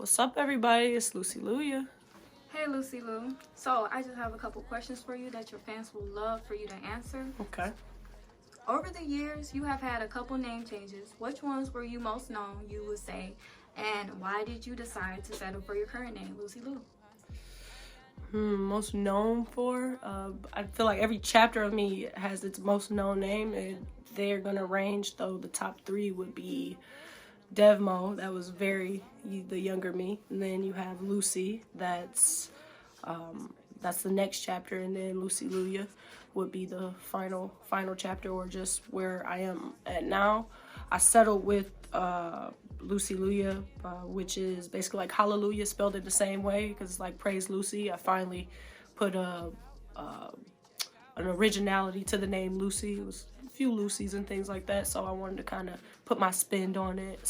What's up, everybody? It's LucyLujah. Hey, Lucy Lou. So, I just have a couple questions for you that your fans will love for you to answer. Okay. Over the years, you have had a couple name changes. Which ones were you most known, you would say, and why did you decide to settle for your current name, Lucy Lou? Most known for? I feel like every chapter of me has its most known name, and they're gonna range. Though the top three would be Devmo, that was the younger me, and then you have Lucy, that's the next chapter, and then LucyLujah would be the final chapter, or just where I am at now. I settled with LucyLujah, which is basically like hallelujah spelled it the same way, because it's like praise Lucy. I finally put an originality to the name Lucy. It was a few Lucys and things like that, so I wanted to kind of put my spin on it.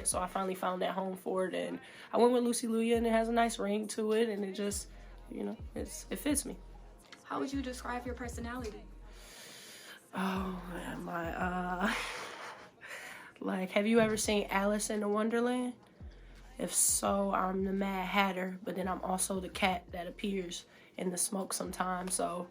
So I finally found that home for it, and I went with LucyLujah, and it has a nice ring to it, and it just, it fits me. How would you describe your personality? Oh man, like, have you ever seen Alice in the Wonderland? If so, I'm the Mad Hatter, but then I'm also the cat that appears in the smoke sometimes, so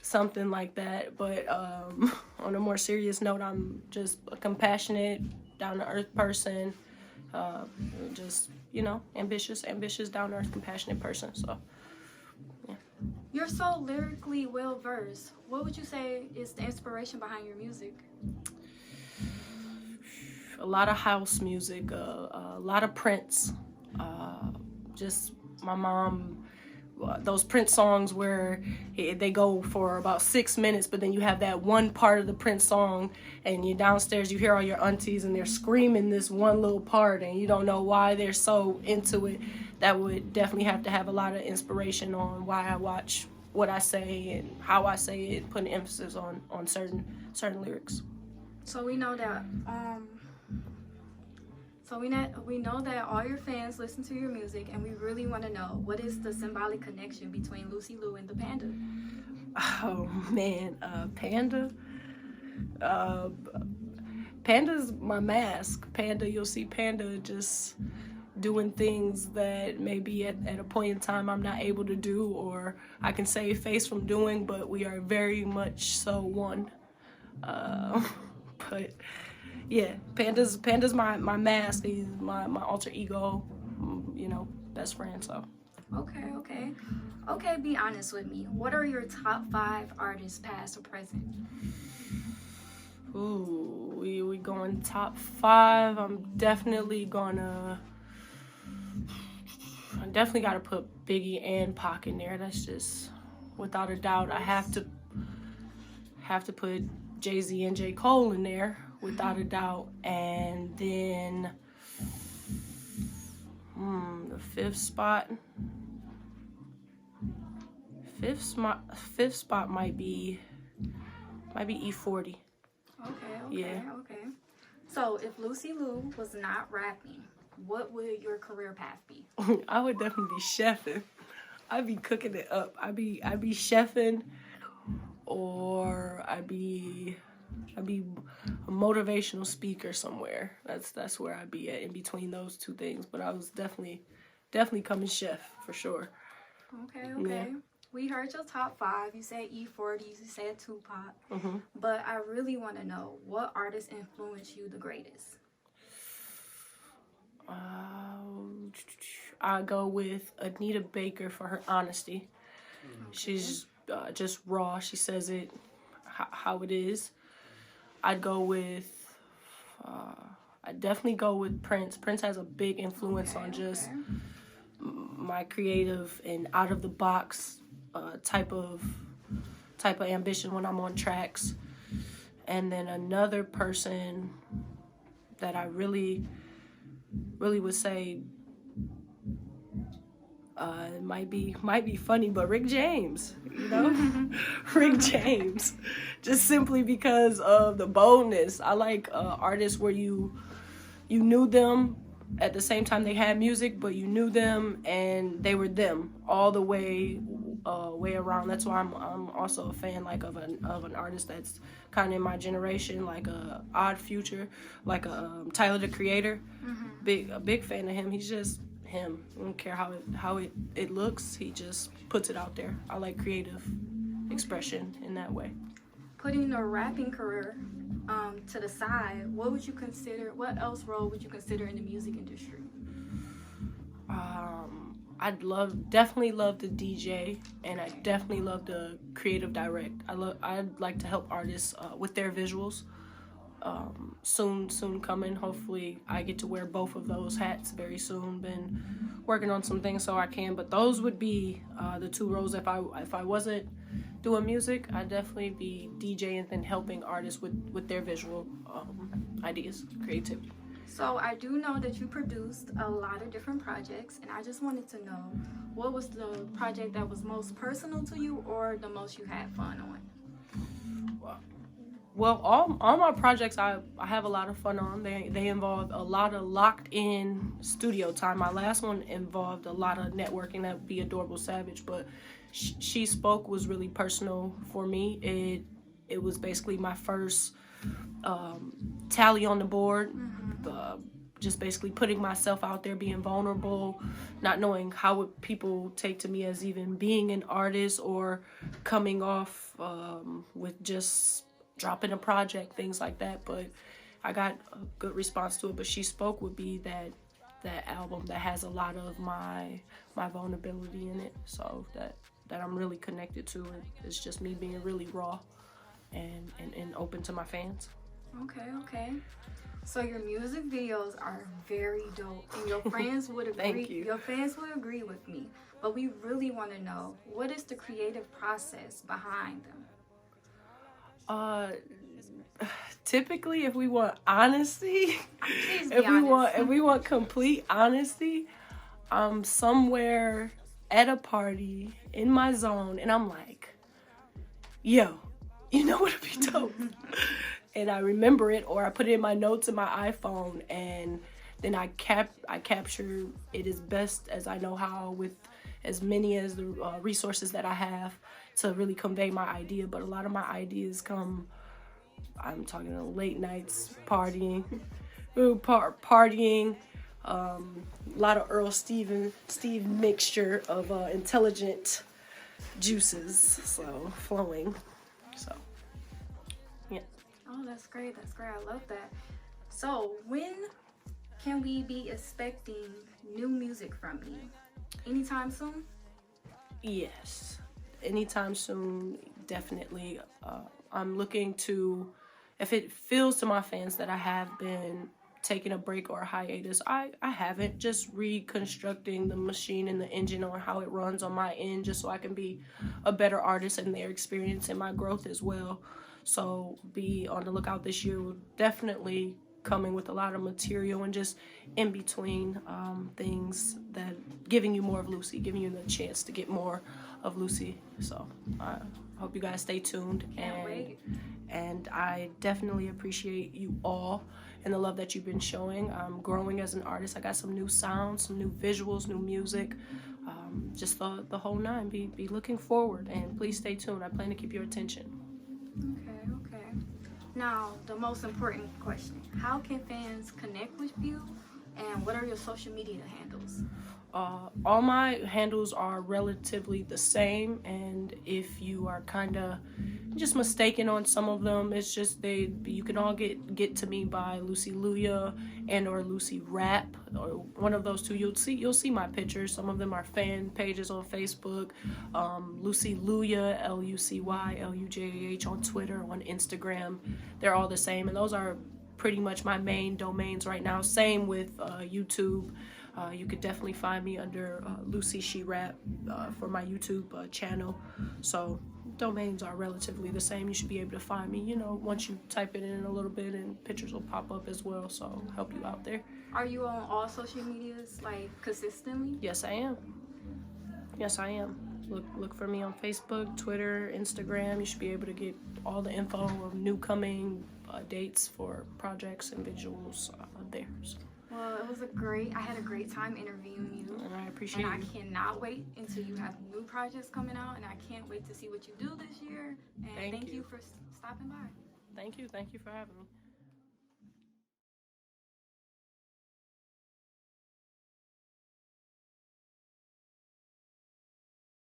something like that. But on a more serious note, I'm just a compassionate, down-to-earth person, just, ambitious, down-to-earth, compassionate person, so yeah. You're so lyrically well-versed. What would you say is the inspiration behind your music? A lot of house music, a lot of Prince, just my mom, those Prince songs where they go for about 6 minutes, but then you have that one part of the Prince song, and you're downstairs, you hear all your aunties, and they're screaming this one little part, and you don't know why they're so into it. That would definitely have to have a lot of inspiration on why I watch what I say and how I say it, putting emphasis on certain lyrics. So we know that we know that all your fans listen to your music, and we really want to know, what is the symbolic connection between Lucy Lou and the Panda? Oh man, Panda. Panda's my mask. Panda, you'll see Panda just doing things that maybe at a point in time I'm not able to do, or I can save face from doing, but we are very much so one. But yeah, Panda's my mask. He's my alter ego, best friend. So. Okay. Be honest with me. What are your top 5 artists, past or present? Ooh, we going top 5. I definitely gotta put Biggie and Pac in there. That's just without a doubt. I have to put Jay-Z and J. Cole in there, without a doubt. And then the fifth spot might be E40. Okay. So if Lucy Lou was not rapping, what would your career path be? I would definitely be chefing. I'd be cooking it up. I'd be chefing, or I'd be a motivational speaker somewhere. That's where I'd be at, in between those two things. But I was definitely coming chef for sure. Okay. Yeah. We heard your top 5. You said E40, you said Tupac. Mm-hmm. But I really want to know, what artist influenced you the greatest? I go with Anita Baker for her honesty. Okay. She's just raw. She says it how it is. I'd definitely go with Prince. Prince has a big influence on just my creative and out of the box type of ambition when I'm on tracks. And then another person that I really would say it might be funny, but Rick James, Rick James, just simply because of the boldness. I like artists where you knew them at the same time they had music, but you knew them and they were them all the way around. That's why I'm also a fan of an artist that's kind of in my generation, like a Odd Future, like a Tyler the Creator. Mm-hmm. A big fan of him. He's just him. I don't care how it looks. He just puts it out there. I like creative expression in that way. Putting the rapping career to the side, what else role would you consider in the music industry? Definitely love the DJ, and I definitely love the creative direct. I'd like to help artists with their visuals. Soon coming. Hopefully, I get to wear both of those hats very soon. Been working on some things so I can, but those would be the two roles. If I wasn't doing music, I'd definitely be DJing and helping artists with their visual ideas, creativity. So I do know that you produced a lot of different projects, and I just wanted to know, what was the project that was most personal to you or the most you had fun on? Well, all my projects I have a lot of fun on. They involve a lot of locked in studio time. My last one involved a lot of networking. That would be Adorable Savage, but She Spoke was really personal for me. It was basically my first tally on the board. Just basically putting myself out there, being vulnerable, not knowing how would people take to me as even being an artist or coming off with just dropping a project, things like that. But I got a good response to it. But She Spoke would be that album that has a lot of my vulnerability in it, so that I'm really connected to it. It's just me being really raw and open to my fans. Okay. So your music videos are very dope, and your friends would agree. Thank you. Your fans would agree with me. But we really want to know, what is the creative process behind them? Typically, if we want honesty, if we want complete honesty, I'm somewhere at a party in my zone, and I'm like, yo, you know what would be dope? And I remember it, or I put it in my notes in my iPhone, and then I capture it as best as I know how, with as many as the resources that I have to really convey my idea. But a lot of my ideas come, I'm talking late nights, partying, a lot of Earl Steve mixture of intelligent juices, so flowing. So yeah. Oh, that's great. I love that. So when can we be expecting new music from you? Anytime soon? Yes, anytime soon, definitely. I'm looking to, if it feels to my fans that I have been taking a break or a hiatus, I haven't. Just reconstructing the machine and the engine on how it runs on my end, just so I can be a better artist in their experience and my growth as well. So be on the lookout this year. We're definitely coming with a lot of material and just in between things, that giving you more of Lucy, giving you the chance to get more of Lucy. So I hope you guys stay tuned. Can't wait. And I definitely appreciate you all and the love that you've been showing. I'm growing as an artist. I got some new sounds, some new visuals, new music, just the whole nine. Be looking forward, and please stay tuned. I plan to keep your attention. Okay. Now, the most important question. How can fans connect with you, and what are your social media handles? All my handles are relatively the same, and if you are kind of just mistaken on some of them, it's just you can all get to me by LucyLujah and or Lucy Rap, or one of those two. You'll see my pictures. Some of them are fan pages on Facebook. LucyLujah, LucyLujah on Twitter, on Instagram. They're all the same, and those are pretty much my main domains right now. Same with YouTube. You could definitely find me under Lucy She Rap for my YouTube channel. So domains are relatively the same. You should be able to find me, once you type it in a little bit, and pictures will pop up as well. So help you out there. Are you on all social medias, like, consistently? Yes, I am. Look for me on Facebook, Twitter, Instagram. You should be able to get all the info of new coming dates for projects and visuals there. So. Well, I had a great time interviewing you. And I appreciate it. And you. I cannot wait until you have new projects coming out, and I can't wait to see what you do this year. And thank you for stopping by. Thank you for having me.